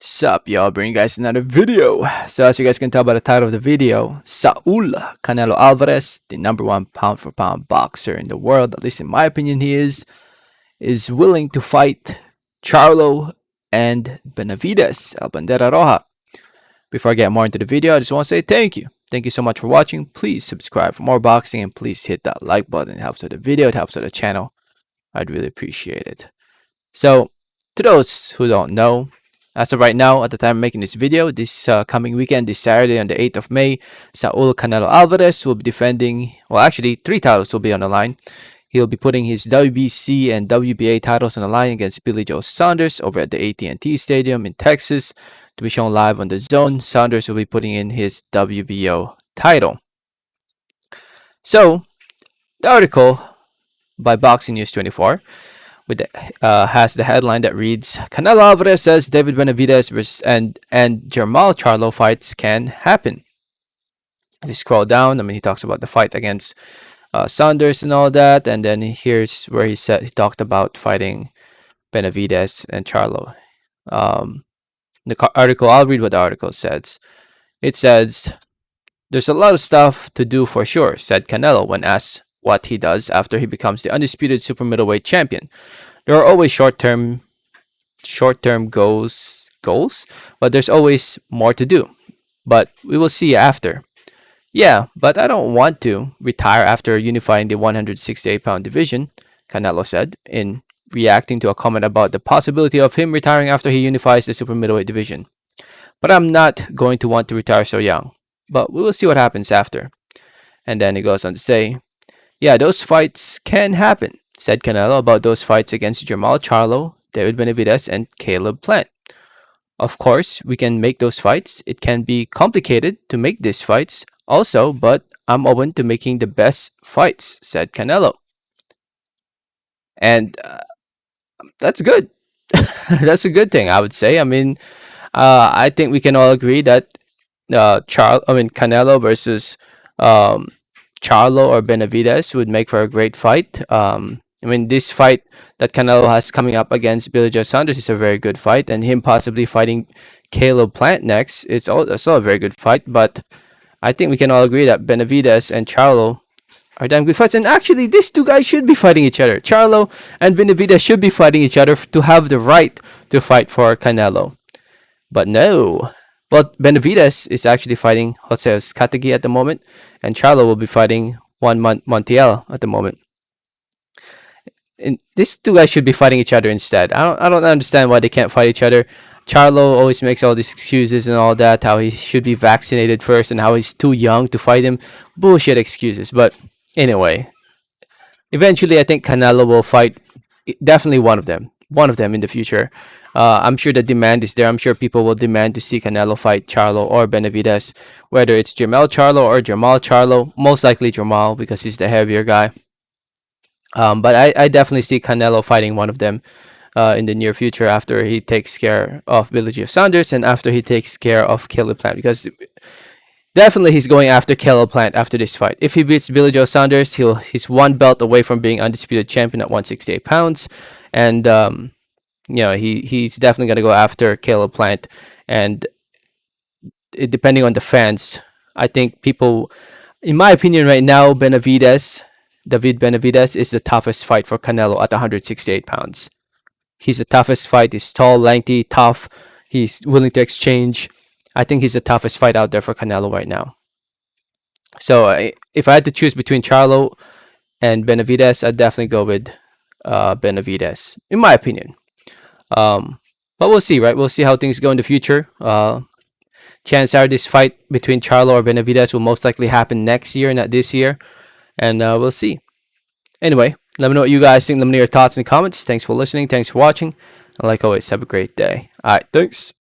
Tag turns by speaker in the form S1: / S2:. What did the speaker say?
S1: Sup, y'all, bring you guys another video. So as you guys can tell by the title of the video, Saul Canelo Alvarez, the number one pound for pound boxer in the world, at least in my opinion he is willing to fight Charlo and Benavidez, El Bandera Roja. Before I get more into the video, I just want to say thank you. Thank you so much for watching. Please subscribe for more boxing and please hit that like button. It helps with the video, it helps with the channel. I'd really appreciate it. So, to those who don't know, as of right now, at the time of making this video, this coming weekend, this Saturday on the 8th of May, Saul Canelo Alvarez will be defending, well actually 3 titles will be on the line. He'll be putting his WBC and WBA titles on the line against Billy Joe Saunders over at the AT&T Stadium in Texas to be shown live on the Zone. Saunders will be putting in his WBO title. So, the article by Boxing News 24 has the headline that reads, Canelo Alvarez says David Benavidez and Jermall Charlo fights can happen. If you scroll down, he talks about the fight against Saunders and all that, and then here's where he talked about fighting Benavidez and Charlo. The article, I'll read what the article says. It says, there's a lot of stuff to do for sure, said Canelo when asked what he does after he becomes the undisputed super middleweight champion. There are always short-term goals, but there's always more to do. But we will see after. Yeah, but I don't want to retire after unifying the 168-pound division, Canelo said, in reacting to a comment about the possibility of him retiring after he unifies the super middleweight division. But I'm not going to want to retire so young. But we will see what happens after. And then he goes on to say, yeah, those fights can happen, said Canelo about those fights against Jermall Charlo, David Benavidez, and Caleb Plant. Of course, we can make those fights. It can be complicated to make these fights also, but I'm open to making the best fights, said Canelo. And that's good. That's a good thing, I would say. I think we can all agree that Canelo versus Charlo or Benavidez would make for a great fight. This fight that Canelo has coming up against Billy Joe Saunders is a very good fight, and him possibly fighting Caleb Plant next, it's also a very good fight. But I think we can all agree that Benavidez and Charlo are damn good fights, and actually these two guys should be fighting each other. Charlo and Benavidez should be fighting each other to have the right to fight for Canelo. But no. Well, Benavidez is actually fighting Jose Escategi at the moment, and Charlo will be fighting Juan Montiel at the moment. And these two guys should be fighting each other instead. I don't understand why they can't fight each other. Charlo always makes all these excuses and all that, how he should be vaccinated first and how he's too young to fight him. Bullshit excuses. But anyway, eventually I think Canelo will fight definitely one of them in the future. I'm sure the demand is there. I'm sure people will demand to see Canelo fight Charlo or Benavidez, whether it's Jermall Charlo or Jermall Charlo. Most likely Jermall because he's the heavier guy. But I definitely see Canelo fighting one of them in the near future after he takes care of Billy Joe Saunders and after he takes care of Caleb Plant, because definitely he's going after Caleb Plant after this fight. If he beats Billy Joe Saunders, he's one belt away from being undisputed champion at 168 pounds, and he's definitely going to go after Caleb Plant. And depending on the fans, I think people, in my opinion right now, David Benavidez is the toughest fight for Canelo at 168 pounds. He's the toughest fight. He's tall, lengthy, tough. He's willing to exchange. I think he's the toughest fight out there for Canelo right now. So if I had to choose between Charlo and Benavidez, I'd definitely go with Benavidez, in my opinion. But we'll see, right? We'll see how things go in the future. Chances are this fight between Charlo or Benavidez will most likely happen next year, not this year. And we'll see. Anyway, let me know what you guys think. Let me know your thoughts in the comments. Thanks for listening. Thanks for watching. And like always, have a great day. All right, thanks.